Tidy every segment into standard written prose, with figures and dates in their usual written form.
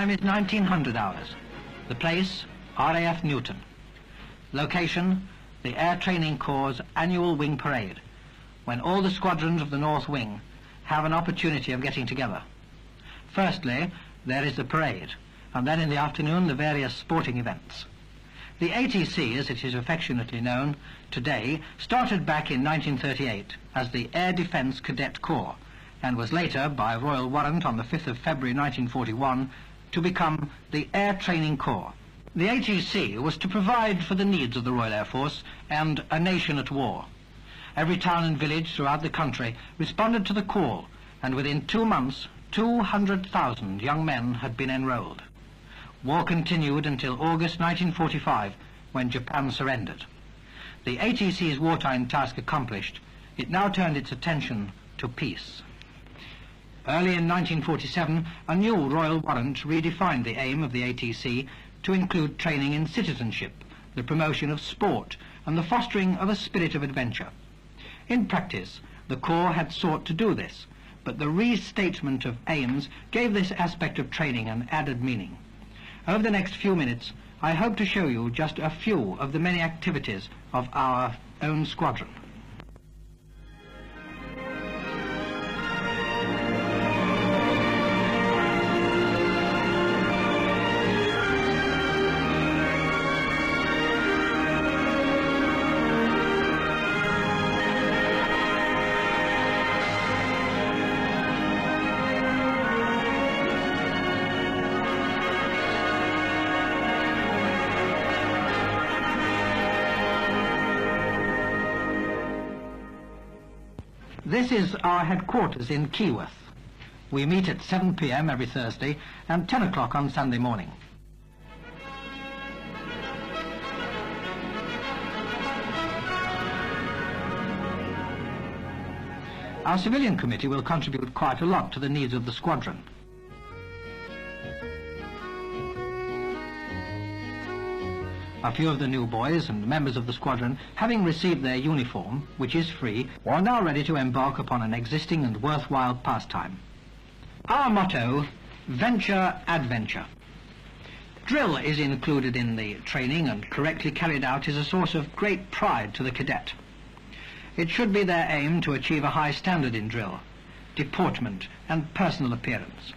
time is 1900 hours. The place, RAF Newton. Location, the Air Training Corps' annual wing parade, when all the squadrons of the North Wing have an opportunity of getting together. Firstly, there is the parade, and then in the afternoon the various sporting events. The ATC, as it is affectionately known today, started back in 1938 as the Air Defence Cadet Corps, and was later, by royal warrant on the 5th of February 1941, to become the Air Training Corps. The ATC was to provide for the needs of the Royal Air Force and a nation at war. Every town and village throughout the country responded to the call, and within 2 months, 200,000 young men had been enrolled. War continued until August 1945, when Japan surrendered. The ATC's wartime task accomplished, it now turned its attention to peace. Early in 1947, a new royal warrant redefined the aim of the ATC to include training in citizenship, the promotion of sport, and the fostering of a spirit of adventure. In practice, the Corps had sought to do this, but the restatement of aims gave this aspect of training an added meaning. Over the next few minutes, I hope to show you just a few of the many activities of our own squadron. This is our headquarters in Keyworth. We meet at 7 p.m. every Thursday and 10 o'clock on Sunday morning. Our civilian committee will contribute quite a lot to the needs of the squadron. A few of the new boys and members of the squadron, having received their uniform, which is free, are now ready to embark upon an existing and worthwhile pastime. Our motto, venture, adventure. Drill is included in the training, and correctly carried out is a source of great pride to the cadet. It should be their aim to achieve a high standard in drill, deportment, and personal appearance.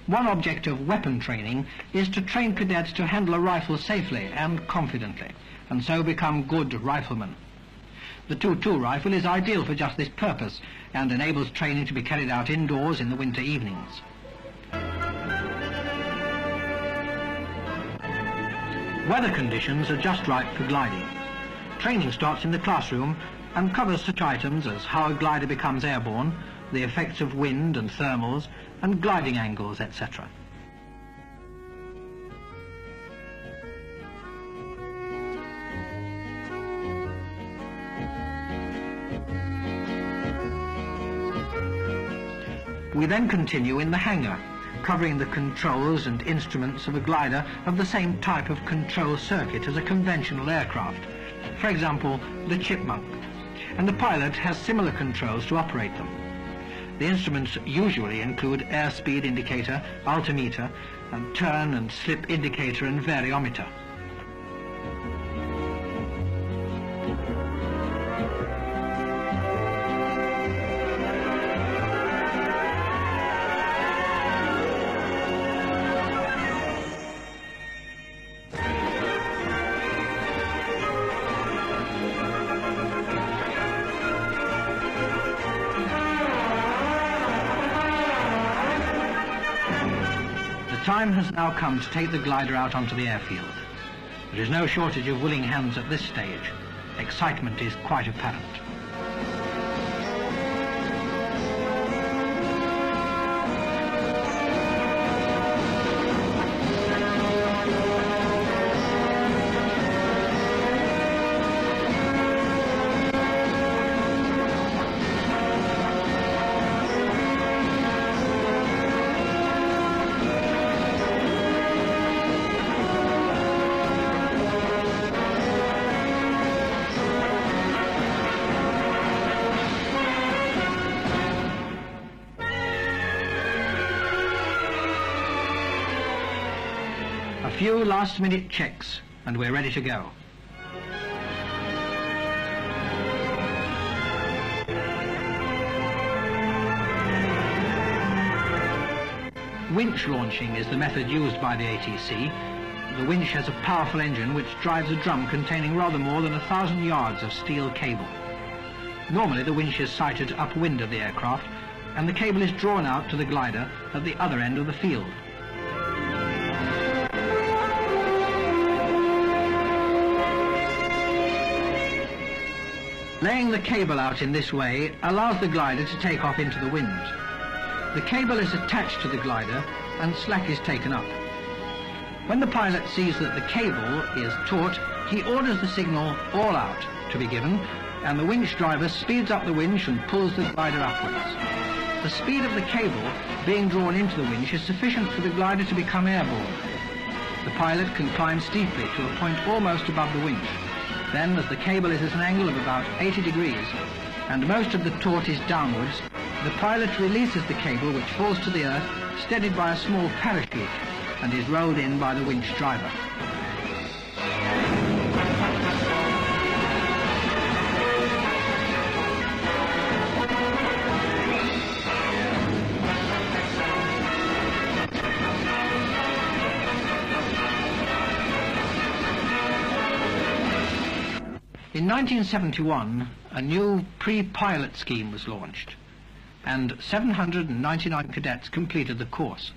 One object of weapon training is to train cadets to handle a rifle safely and confidently, and so become good riflemen. The 2.2 rifle is ideal for just this purpose and enables training to be carried out indoors in the winter evenings. Weather conditions are just right for gliding. Training starts in the classroom and covers such items as how a glider becomes airborne, the effects of wind and thermals, and gliding angles, etc. We then continue in the hangar, covering the controls and instruments of a glider of the same type of control circuit as a conventional aircraft, for example, the Chipmunk, and the pilot has similar controls to operate them. The instruments usually include airspeed indicator, altimeter, and turn and slip indicator and variometer. The time has now come to take the glider out onto the airfield. There is no shortage of willing hands at this stage. Excitement is quite apparent. A few last-minute checks and we're ready to go. Winch launching is the method used by the ATC. The winch has a powerful engine which drives a drum containing rather more than 1,000 yards of steel cable. Normally the winch is sighted upwind of the aircraft and the cable is drawn out to the glider at the other end of the field. Laying the cable out in this way allows the glider to take off into the wind. The cable is attached to the glider and slack is taken up. When the pilot sees that the cable is taut, he orders the signal "all out" to be given, and the winch driver speeds up the winch and pulls the glider upwards. The speed of the cable being drawn into the winch is sufficient for the glider to become airborne. The pilot can climb steeply to a point almost above the winch. Then, as the cable is at an angle of about 80 degrees, and most of the taut is downwards, the pilot releases the cable which falls to the earth, steadied by a small parachute, and is rolled in by the winch driver. In 1971, a new pre-pilot scheme was launched, and 799 cadets completed the course.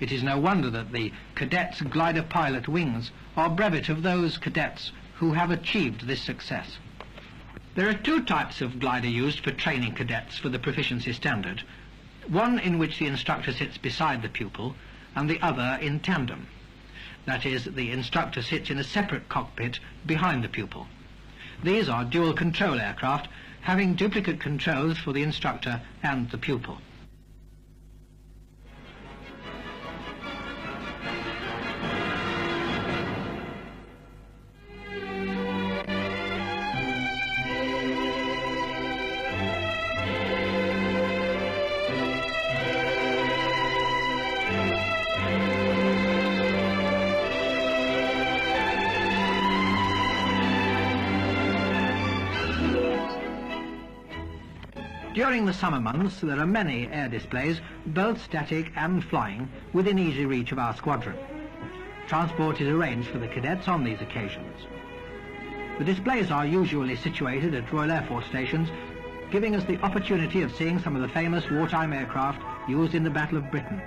It is no wonder that the cadets' glider pilot wings are brevet of those cadets who have achieved this success. There are two types of glider used for training cadets for the proficiency standard, one in which the instructor sits beside the pupil and the other in tandem. That is, the instructor sits in a separate cockpit behind the pupil. These are dual control aircraft, having duplicate controls for the instructor and the pupil. During the summer months, there are many air displays, both static and flying, within easy reach of our squadron. Transport is arranged for the cadets on these occasions. The displays are usually situated at Royal Air Force stations, giving us the opportunity of seeing some of the famous wartime aircraft used in the Battle of Britain.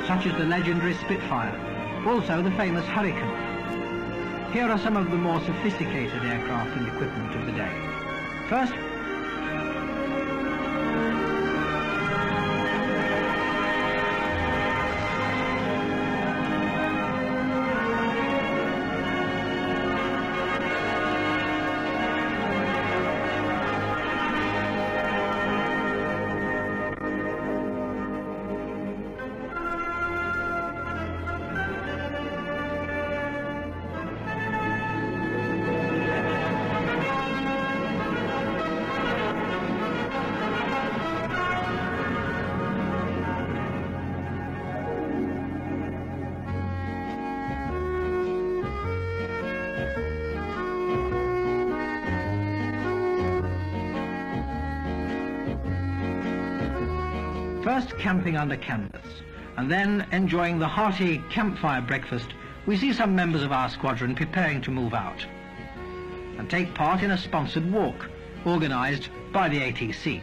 Such as the legendary Spitfire, also the famous Hurricane. Here are some of the more sophisticated aircraft and equipment of the day. First, First camping under canvas, and then enjoying the hearty campfire breakfast, we see some members of our squadron preparing to move out and take part in a sponsored walk organised by the ATC.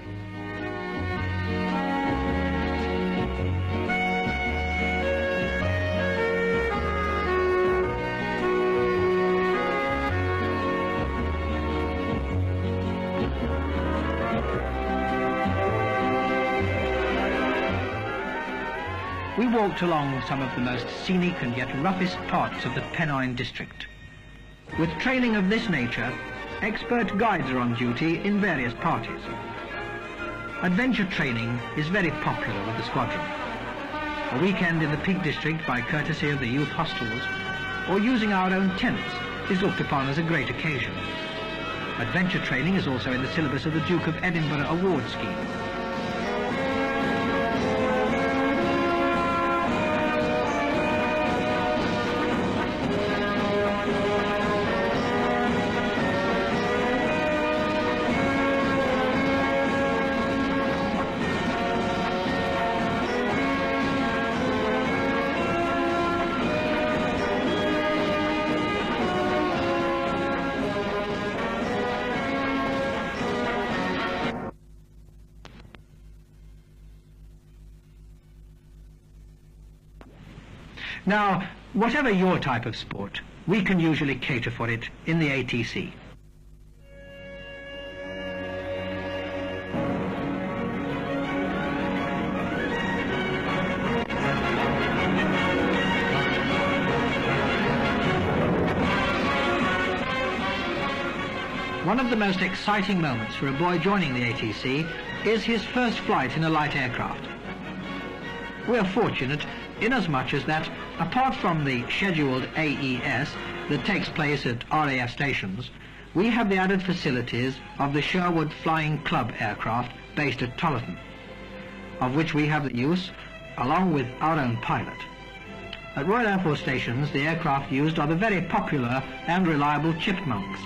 We walked along some of the most scenic and yet roughest parts of the Pennine district. With training of this nature, expert guides are on duty in various parties. Adventure training is very popular with the squadron. A weekend in the Peak District by courtesy of the youth hostels, or using our own tents is looked upon as a great occasion. Adventure training is also in the syllabus of the Duke of Edinburgh Award Scheme. Now, whatever your type of sport, we can usually cater for it in the ATC. One of the most exciting moments for a boy joining the ATC is his first flight in a light aircraft. We are fortunate inasmuch as that, apart from the scheduled AES that takes place at RAF stations, we have the added facilities of the Sherwood Flying Club aircraft based at Tollerton, of which we have the use along with our own pilot. At Royal Air Force stations, the aircraft used are the very popular and reliable Chipmunks.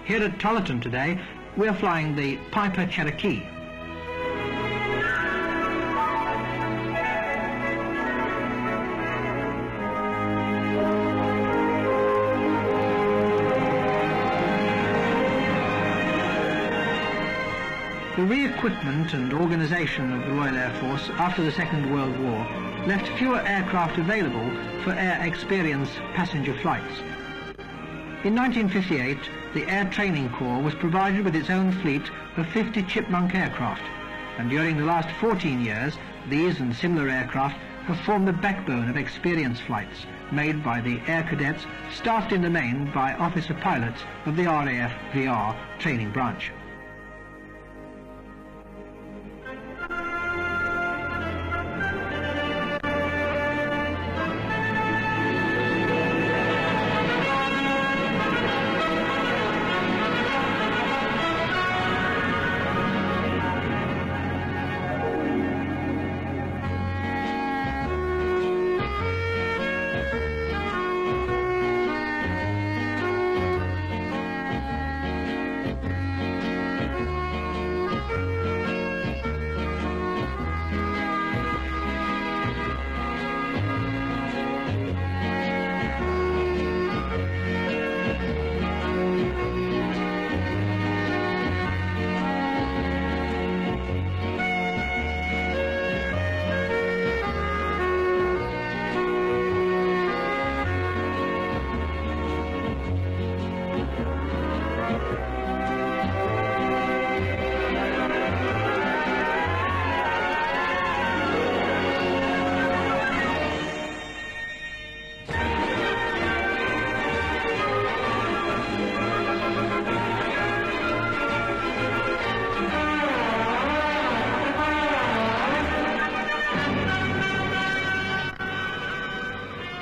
Here at Tollerton today, we're flying the Piper Cherokee. The re-equipment and organisation of the Royal Air Force after the Second World War left fewer aircraft available for air experience passenger flights. In 1958, the Air Training Corps was provided with its own fleet of 50 Chipmunk aircraft, and during the last 14 years, these and similar aircraft have formed the backbone of experience flights made by the Air Cadets, staffed in the main by officer pilots of the RAF VR training branch.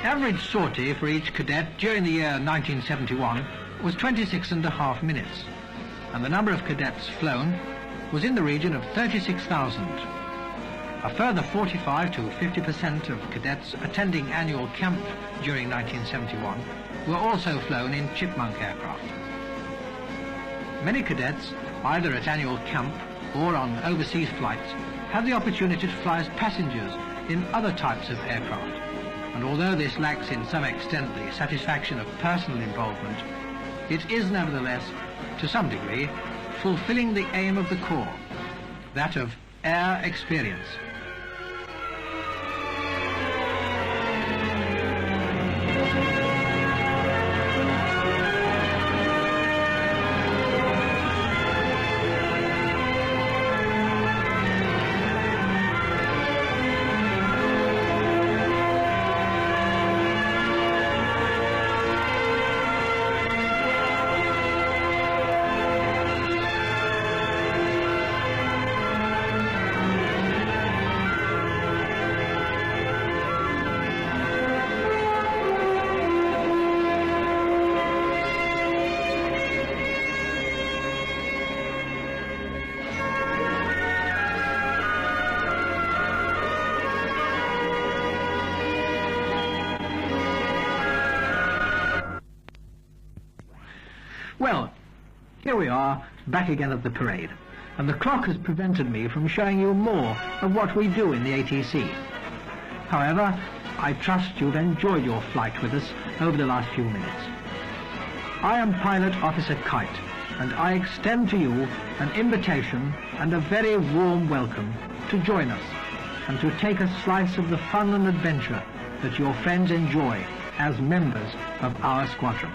Average sortie for each cadet during the year 1971 was 26.5 minutes, and the number of cadets flown was in the region of 36,000. A further 45 to 50% of cadets attending annual camp during 1971 were also flown in Chipmunk aircraft. Many cadets, either at annual camp or on overseas flights, had the opportunity to fly as passengers in other types of aircraft. And although this lacks in some extent the satisfaction of personal involvement, it is nevertheless, to some degree, fulfilling the aim of the Corps, that of air experience. here we are, back again at the parade, and the clock has prevented me from showing you more of what we do in the ATC. However, I trust you've enjoyed your flight with us over the last few minutes. I am Pilot Officer Kite, and I extend to you an invitation and a very warm welcome to join us and to take a slice of the fun and adventure that your friends enjoy as members of our squadron.